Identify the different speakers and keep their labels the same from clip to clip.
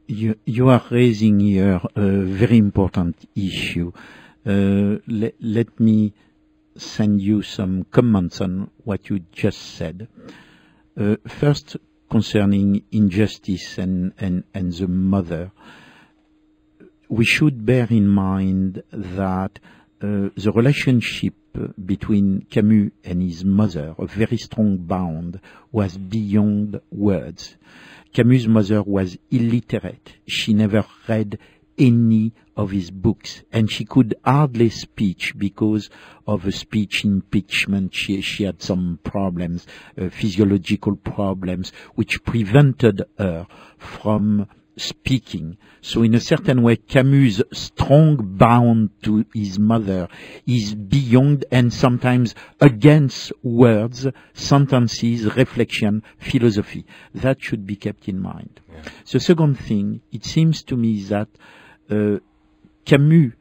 Speaker 1: You are raising here a very important issue. Let me send you some comments on what you just said. First, concerning injustice and the mother, we should bear in mind that the relationship between Camus and his mother, a very strong bond, was beyond words. Camus' mother was illiterate. She never read any of his books, and she could hardly speak because of a speech impediment. She had some problems, physiological problems, which prevented her from speaking. So in a certain way, Camus' strong bound to his mother is beyond and sometimes against words, sentences, reflection, philosophy. That should be kept in mind. Yeah. The second thing, it seems to me that Camus,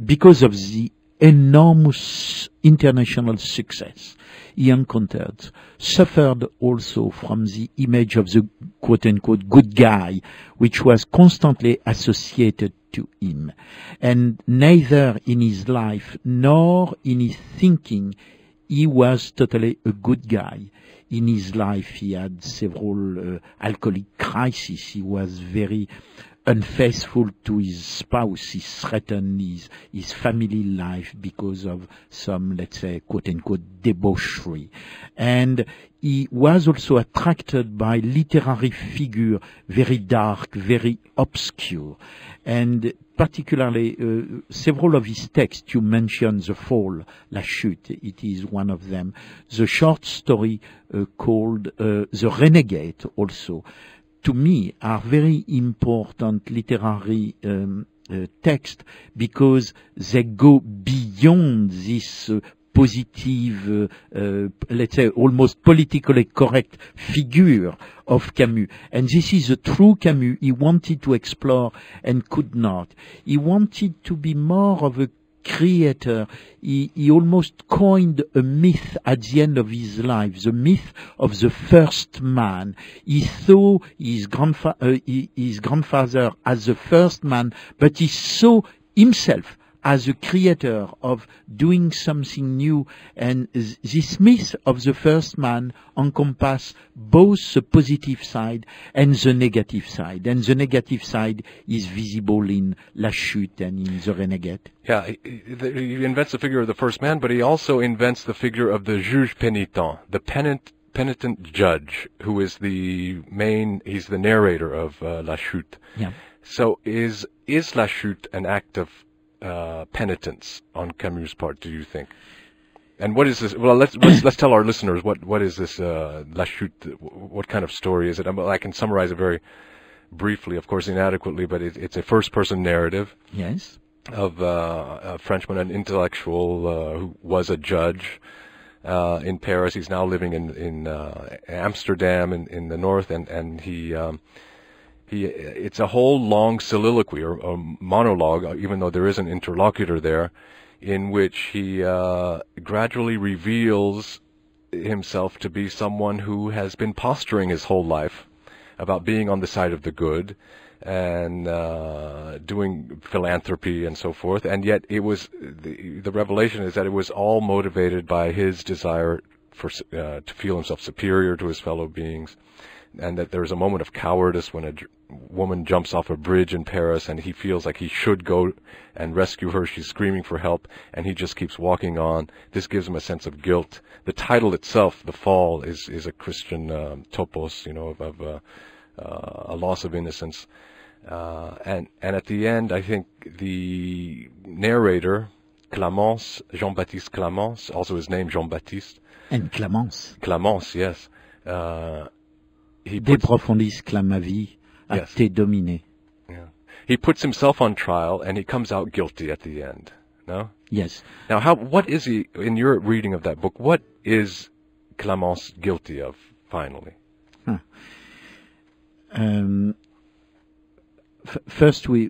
Speaker 1: because of the enormous international success he encountered, suffered also from the image of the quote-unquote good guy, which was constantly associated to him. And neither in his life nor in his thinking he was totally a good guy. In his life he had several alcoholic crises. He was very unfaithful to his spouse. He threatened his family life because of some, let's say, quote-unquote, debauchery. And he was also attracted by literary figure, very dark, very obscure. And particularly, several of his texts, you mentioned The Fall, La Chute, it is one of them. The short story called The Renegade also, to me, are very important literary texts because they go beyond this positive, let's say, almost politically correct figure of Camus. And this is a true Camus he wanted to explore and could not. He wanted to be more of a creator. He almost coined a myth at the end of his life, the myth of the first man. He saw his grandfather as the first man, but he saw himself as a creator of doing something new. And this myth of the first man encompasses both the positive side and the negative side. And the negative side is visible in La Chute and in The Renegade.
Speaker 2: Yeah, he invents the figure of the first man, but he also invents the figure of the juge pénitent, the penitent judge, who is he's the narrator of La Chute.
Speaker 1: Yeah.
Speaker 2: So is La Chute an act of penitence on Camus' part, do you think? And what is this? Well, let's tell our listeners what is this La Chute? What kind of story is it? I can summarize it very briefly, of course, inadequately, but it's a first-person narrative.
Speaker 1: Yes.
Speaker 2: Of a Frenchman, an intellectual who was a judge in Paris. He's now living in Amsterdam in the north, and it's a whole long soliloquy or monologue, even though there is an interlocutor there, in which he gradually reveals himself to be someone who has been posturing his whole life about being on the side of the good and doing philanthropy and so forth. And yet it was the revelation is that it was all motivated by his desire to feel himself superior to his fellow beings, and that there's a moment of cowardice when a woman jumps off a bridge in Paris and he feels like he should go and rescue her. She's screaming for help, and he just keeps walking on. This gives him a sense of guilt. The title itself, The Fall, is a Christian topos, of a loss of innocence. And at the end, I think the narrator, Clamence, Jean-Baptiste Clamence, also his name Jean-Baptiste.
Speaker 1: And Clamence.
Speaker 2: Clamence, yes.
Speaker 1: De profundis clamavi, a te domine.
Speaker 2: Yeah. He puts himself on trial, and he comes out guilty at the end, no?
Speaker 1: Yes.
Speaker 2: Now, what is he, in your reading of that book, what is Clamence guilty of, finally?
Speaker 1: First, we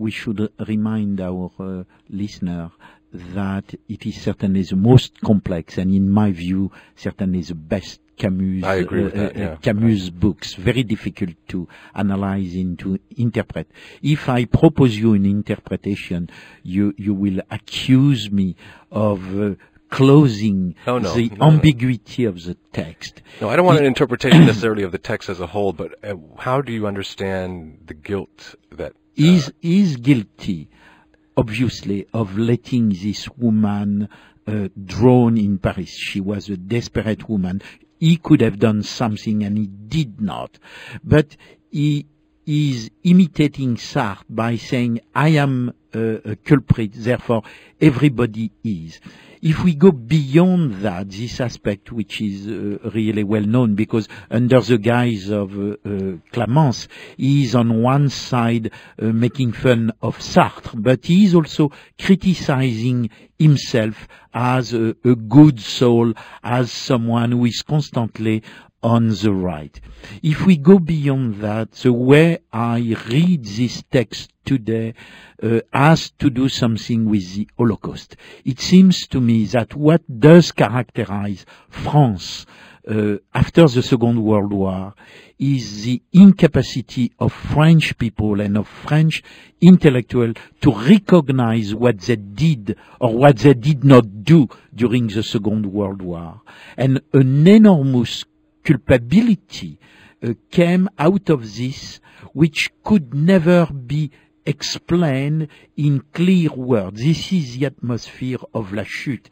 Speaker 1: should remind our listener that it is certainly the most complex, and in my view, certainly the best Camus,
Speaker 2: I agree with that, yeah.
Speaker 1: Camus books, very difficult to analyze and to interpret. If I propose you an interpretation, you will accuse me of closing the ambiguity of the text.
Speaker 2: No, I don't want an interpretation necessarily of the text as a whole, but how do you understand the guilt that...
Speaker 1: Is guilty, obviously, of letting this woman drown in Paris. She was a desperate woman. He could have done something and he did not. But he is imitating Sartre by saying, I am a culprit, therefore everybody is. If we go beyond that, this aspect, which is really well known, because under the guise of Clémence, he is on one side making fun of Sartre, but he is also criticizing himself as a good soul, as someone who is constantly on the right. If we go beyond that, the way I read this text today has to do something with the Holocaust. It seems to me that what does characterize France after the Second World War is the incapacity of French people and of French intellectuals to recognize what they did or what they did not do during the Second World War. And an enormous culpability came out of this, which could never be explained in clear words. This is the atmosphere of La Chute.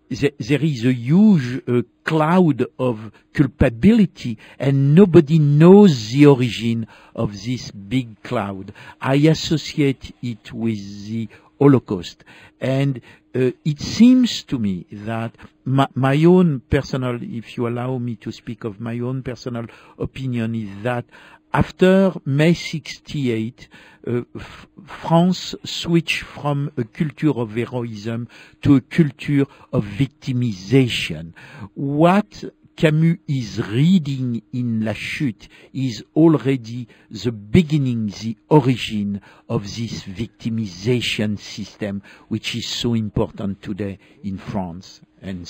Speaker 1: There is a huge cloud of culpability, and nobody knows the origin of this big cloud. I associate it with the Holocaust. And it seems to me that my own personal, if you allow me to speak of my own personal opinion, is that after May 68, France switched from a culture of heroism to a culture of victimization. What Camus is reading in La Chute is already the beginning, the origin of this victimization system, which is so important today in France and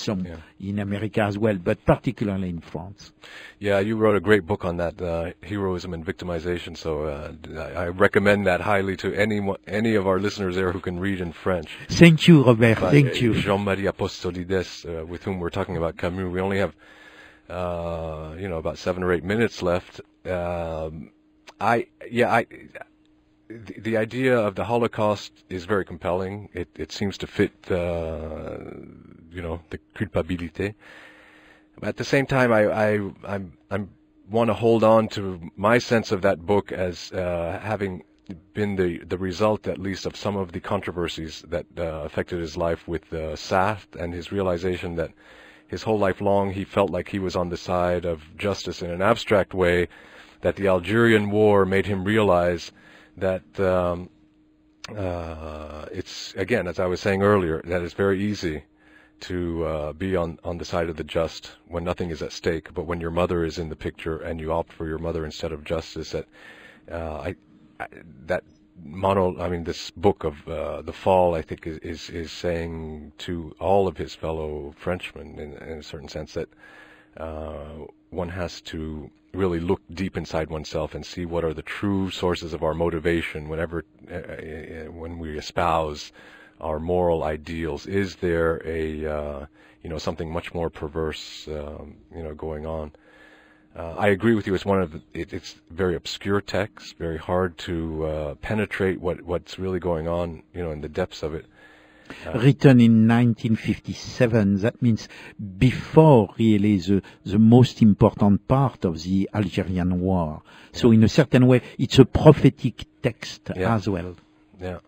Speaker 1: in America as well, but particularly in France.
Speaker 2: Yeah, you wrote a great book on that, heroism and victimization, so I recommend that highly to any of our listeners there who can read in French.
Speaker 1: Thank you, Robert. Thank you.
Speaker 2: Jean-Marie Apostolidès, with whom we're talking about Camus. We only have about 7 or 8 minutes left. The idea of the Holocaust is very compelling. It seems to fit, the culpabilité. At the same time, I want to hold on to my sense of that book as having been the result, at least, of some of the controversies that affected his life with Sartre, and his realization that his whole life long he felt like he was on the side of justice in an abstract way, that the Algerian War made him realize that it's, again, as I was saying earlier, that it's very easy to be on the side of the just when nothing is at stake, but when your mother is in the picture and you opt for your mother instead of justice, this book of The Fall, I think, is saying to all of his fellow Frenchmen, in a certain sense, that one has to really look deep inside oneself and see what are the true sources of our motivation when we espouse our moral ideals. Is there something much more perverse, going on? I agree with you. It's very obscure text, very hard to penetrate what's really going on, in the depths of it.
Speaker 1: Written in 1957, that means before really the most important part of the Algerian War. So in a certain way, it's a prophetic text as well.
Speaker 2: Yeah.